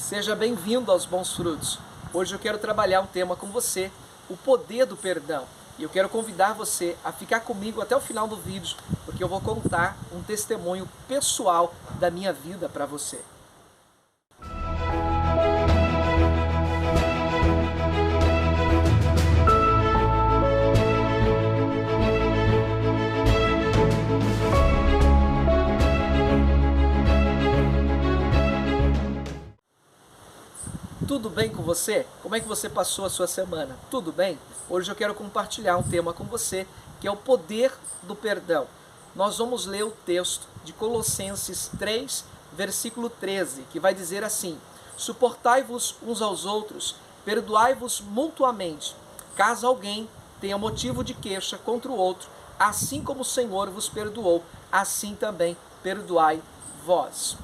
Seja bem-vindo aos Bons Frutos. Hoje eu quero trabalhar um tema com você, o poder do perdão. E eu quero convidar você a ficar comigo até o final do vídeo, porque eu vou contar um testemunho pessoal da minha vida para você. Tudo bem com você? Como é que você passou a sua semana? Tudo bem? Hoje eu quero compartilhar um tema com você, que é o poder do perdão. Nós vamos ler o texto de Colossenses 3, versículo 13, que vai dizer assim: suportai-vos uns aos outros, perdoai-vos mutuamente, caso alguém tenha motivo de queixa contra o outro, assim como o Senhor vos perdoou, assim também perdoai vós.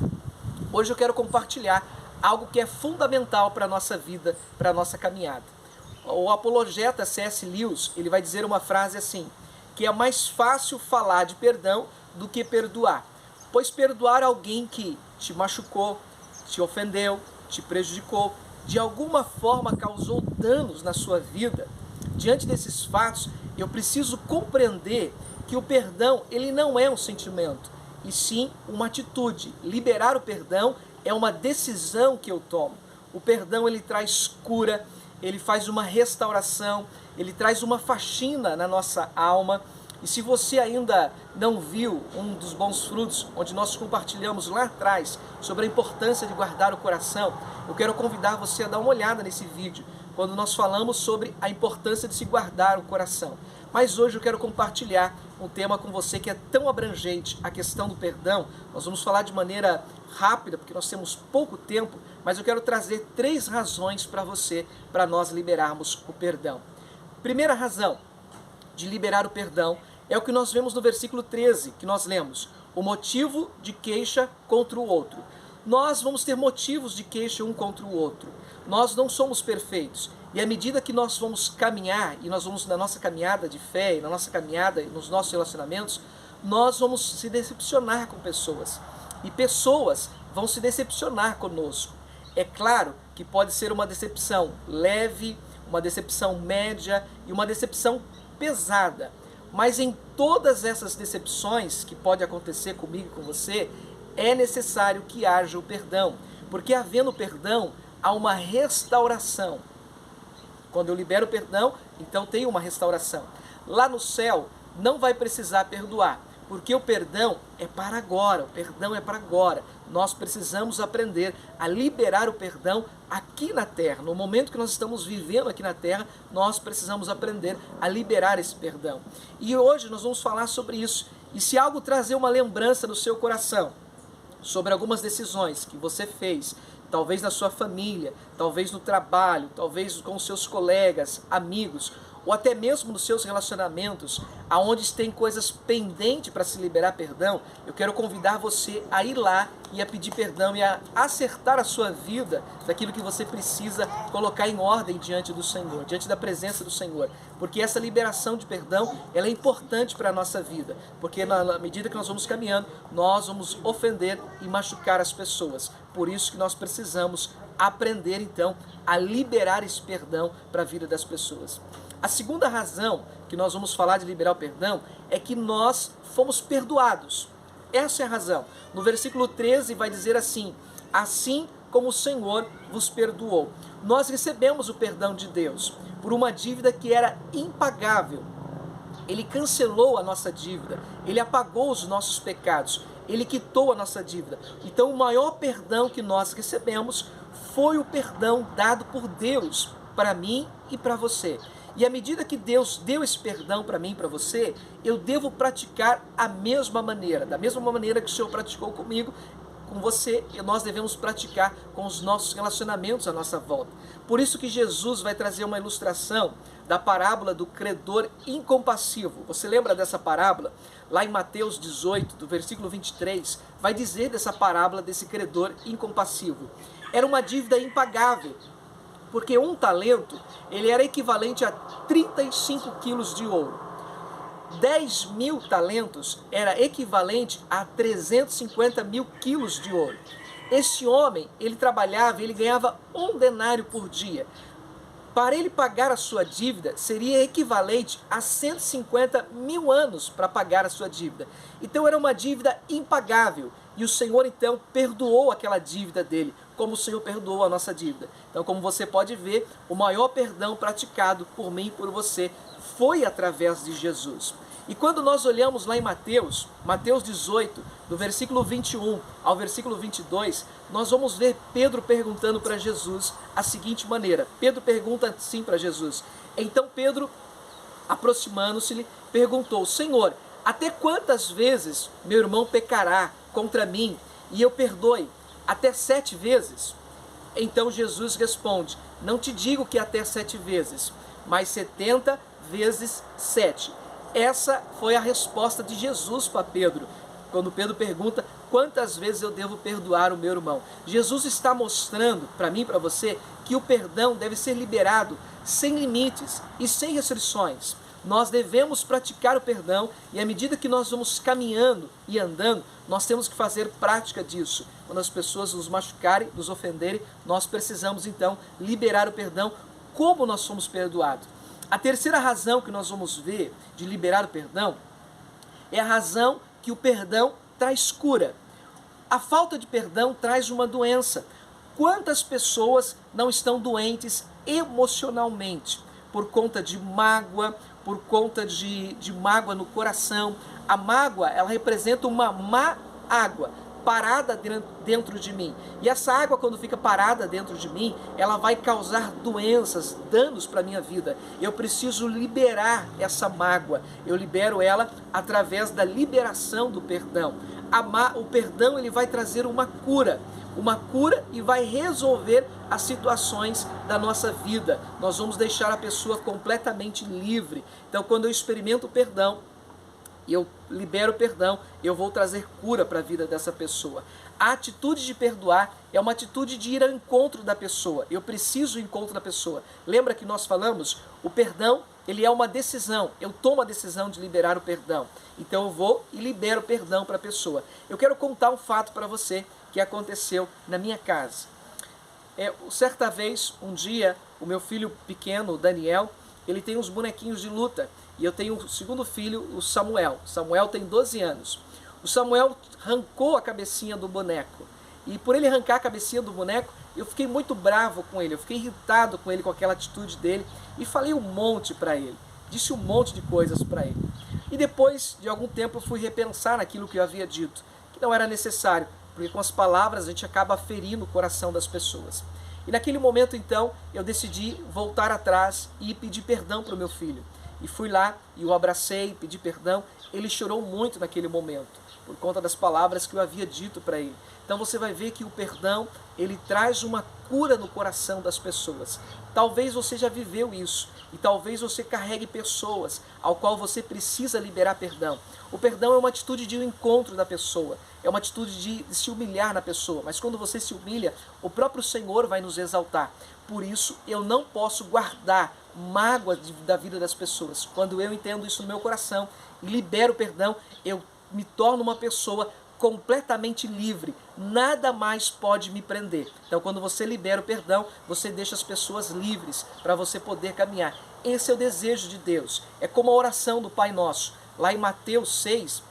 Hoje eu quero compartilhar algo que é fundamental para a nossa vida, para a nossa caminhada. O apologeta C.S. Lewis, ele vai dizer uma frase assim, que é mais fácil falar de perdão do que perdoar. Pois perdoar alguém que te machucou, te ofendeu, te prejudicou, de alguma forma causou danos na sua vida. Diante desses fatos, eu preciso compreender que o perdão, ele não é um sentimento, e sim uma atitude. Liberar o perdão é uma decisão que eu tomo. O perdão, ele traz cura, ele faz uma restauração, ele traz uma faxina na nossa alma. E se você ainda não viu um dos bons frutos, onde nós compartilhamos lá atrás sobre a importância de guardar o coração, eu quero convidar você a dar uma olhada nesse vídeo, quando nós falamos sobre a importância de se guardar o coração. Mas hoje eu quero compartilhar um tema com você que é tão abrangente, a questão do perdão. Nós vamos falar de maneira rápida, porque nós temos pouco tempo, mas eu quero trazer 3 razões para você, para nós liberarmos o perdão. Primeira razão de liberar o perdão é o que nós vemos no versículo 13, que nós lemos: o motivo de queixa contra o outro. Nós vamos ter motivos de queixa um contra o outro. Nós não somos perfeitos. E à medida que nós vamos caminhar, e nós vamos na nossa caminhada de fé, na nossa caminhada, nos nossos relacionamentos, nós vamos se decepcionar com pessoas. E pessoas vão se decepcionar conosco. É claro que pode ser uma decepção leve, uma decepção média e uma decepção pesada. Mas em todas essas decepções que pode acontecer comigo e com você, é necessário que haja o perdão. Porque havendo perdão, há uma restauração. Quando eu libero o perdão, então tem uma restauração. Lá no céu, não vai precisar perdoar, porque o perdão é para agora, o perdão é para agora. Nós precisamos aprender a liberar o perdão aqui na terra. No momento que nós estamos vivendo aqui na terra, nós precisamos aprender a liberar esse perdão. E hoje nós vamos falar sobre isso. E se algo trazer uma lembrança no seu coração, sobre algumas decisões que você fez, talvez na sua família, talvez no trabalho, talvez com seus colegas, amigos, ou até mesmo nos seus relacionamentos, aonde tem coisas pendentes para se liberar perdão, eu quero convidar você a ir lá e a pedir perdão e a acertar a sua vida daquilo que você precisa colocar em ordem diante do Senhor, diante da presença do Senhor. Porque essa liberação de perdão, ela é importante para a nossa vida, porque na medida que nós vamos caminhando, nós vamos ofender e machucar as pessoas. Por isso que nós precisamos aprender então a liberar esse perdão para a vida das pessoas. A segunda razão que nós vamos falar de liberar o perdão é que nós fomos perdoados. Essa é a razão. No versículo 13 vai dizer assim: assim como o Senhor vos perdoou. Nós recebemos o perdão de Deus por uma dívida que era impagável. Ele cancelou a nossa dívida, Ele apagou os nossos pecados, Ele quitou a nossa dívida. Então o maior perdão que nós recebemos foi o perdão dado por Deus para mim e para você. E à medida que Deus deu esse perdão para mim e para você, eu devo praticar a mesma maneira. Da mesma maneira que o Senhor praticou comigo, com você, nós devemos praticar com os nossos relacionamentos à nossa volta. Por isso que Jesus vai trazer uma ilustração da parábola do credor incompassivo. Você lembra dessa parábola? Lá em Mateus 18, do versículo 23, vai dizer dessa parábola desse credor incompassivo. Era uma dívida impagável, porque um talento, ele era equivalente a 35 quilos de ouro. 10.000 talentos era equivalente a 350 mil quilos de ouro. Esse homem, ele trabalhava, ele ganhava 1 denário por dia. Para ele pagar a sua dívida, seria equivalente a 150 mil anos para pagar a sua dívida. Então era uma dívida impagável. E o Senhor então perdoou aquela dívida dele, como o Senhor perdoou a nossa dívida. Então, como você pode ver, o maior perdão praticado por mim e por você foi através de Jesus. E quando nós olhamos lá em Mateus 18, do versículo 21 ao versículo 22, nós vamos ver Pedro perguntando para Jesus a seguinte maneira. Pedro pergunta assim para Jesus. Então Pedro, aproximando-se-lhe, perguntou: Senhor, até quantas vezes meu irmão pecará contra mim e eu perdoe? Até 7 vezes? Então Jesus responde: não te digo que até 7 vezes, mas 70 vezes 7. Essa foi a resposta de Jesus para Pedro, quando Pedro pergunta quantas vezes eu devo perdoar o meu irmão. Jesus está mostrando para mim e para você que o perdão deve ser liberado sem limites e sem restrições. Nós devemos praticar o perdão e à medida que nós vamos caminhando e andando, nós temos que fazer prática disso. Quando as pessoas nos machucarem, nos ofenderem, nós precisamos então liberar o perdão como nós somos perdoados. A terceira razão que nós vamos ver de liberar o perdão é a razão que o perdão traz cura. A falta de perdão traz uma doença. Quantas pessoas não estão doentes emocionalmente por conta de mágoa, por conta de mágoa no coração? A mágoa, ela representa uma má água parada dentro de mim. E essa água, quando fica parada dentro de mim, ela vai causar doenças, danos para a minha vida. Eu preciso liberar essa mágoa. Eu libero ela através da liberação do perdão. O perdão, ele vai trazer uma cura e vai resolver as situações da nossa vida. Nós vamos deixar a pessoa completamente livre. Então, quando eu experimento o perdão, e eu libero o perdão, eu vou trazer cura para a vida dessa pessoa. A atitude de perdoar é uma atitude de ir ao encontro da pessoa. Eu preciso ir ao encontro da pessoa. Lembra que nós falamos? O perdão, ele é uma decisão. Eu tomo a decisão de liberar o perdão. Então eu vou e libero o perdão para a pessoa. Eu quero contar um fato para você que aconteceu na minha casa. Certa vez, um dia, o meu filho pequeno, o Daniel, ele tem uns bonequinhos de luta. E eu tenho o segundo filho, o Samuel. Samuel tem 12 anos. O Samuel arrancou a cabecinha do boneco. E por ele arrancar a cabecinha do boneco, eu fiquei muito bravo com ele. Eu fiquei irritado com ele, com aquela atitude dele. E falei um monte para ele. Disse um monte de coisas para ele. E depois de algum tempo eu fui repensar naquilo que eu havia dito. Que não era necessário. Porque com as palavras a gente acaba ferindo o coração das pessoas. E naquele momento então eu decidi voltar atrás e pedir perdão para o meu filho. E fui lá e o abracei, pedi perdão. Ele chorou muito naquele momento, por conta das palavras que eu havia dito para ele. Então você vai ver que o perdão, ele traz uma cura no coração das pessoas. Talvez você já viveu isso, e talvez você carregue pessoas ao qual você precisa liberar perdão. O perdão é uma atitude de encontro da pessoa, é uma atitude de se humilhar na pessoa, mas quando você se humilha, o próprio Senhor vai nos exaltar. Por isso, eu não posso guardar mágoa da vida das pessoas. Quando eu entendo isso no meu coração e libero perdão, eu me torno uma pessoa completamente livre. Nada mais pode me prender. Então, quando você libera o perdão, você deixa as pessoas livres para você poder caminhar. Esse é o desejo de Deus. É como a oração do Pai Nosso. Lá em Mateus 6,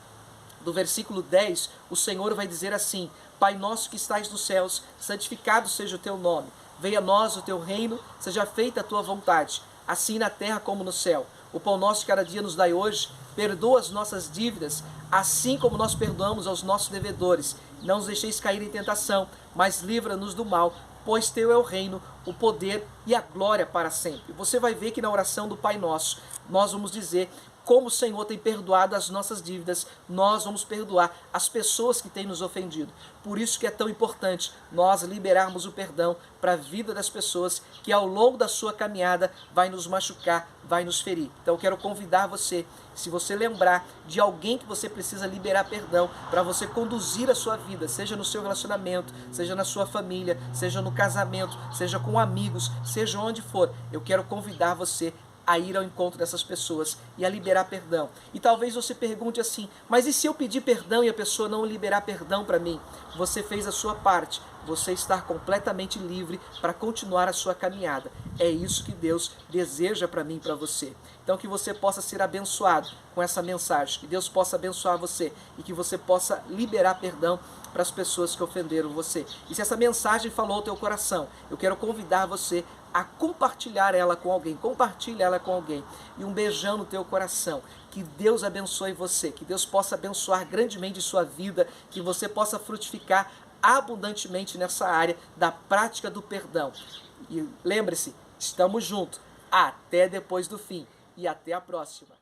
do versículo 10, o Senhor vai dizer assim: Pai nosso que estais nos céus, santificado seja o teu nome. Venha a nós o teu reino, seja feita a tua vontade, assim na terra como no céu. O pão nosso de cada dia nos dai hoje, perdoa as nossas dívidas, assim como nós perdoamos aos nossos devedores. Não nos deixeis cair em tentação, mas livra-nos do mal, pois teu é o reino, o poder e a glória para sempre. Você vai ver que na oração do Pai Nosso, nós vamos dizer: como o Senhor tem perdoado as nossas dívidas, nós vamos perdoar as pessoas que têm nos ofendido. Por isso que é tão importante nós liberarmos o perdão para a vida das pessoas que ao longo da sua caminhada vai nos machucar, vai nos ferir. Então eu quero convidar você, se você lembrar de alguém que você precisa liberar perdão para você conduzir a sua vida, seja no seu relacionamento, seja na sua família, seja no casamento, seja com amigos, seja onde for, eu quero convidar você a ir ao encontro dessas pessoas e a liberar perdão. E talvez você pergunte assim, mas e se eu pedir perdão e a pessoa não liberar perdão para mim? Você fez a sua parte, você está completamente livre para continuar a sua caminhada. É isso que Deus deseja para mim e para você. Então que você possa ser abençoado com essa mensagem, que Deus possa abençoar você e que você possa liberar perdão para as pessoas que ofenderam você. E se essa mensagem falou ao teu coração, eu quero convidar você a compartilhar ela com alguém. Compartilhe ela com alguém. E um beijão no teu coração. Que Deus abençoe você. Que Deus possa abençoar grandemente sua vida. Que você possa frutificar abundantemente nessa área da prática do perdão. E lembre-se, estamos juntos. Até depois do fim. E até a próxima.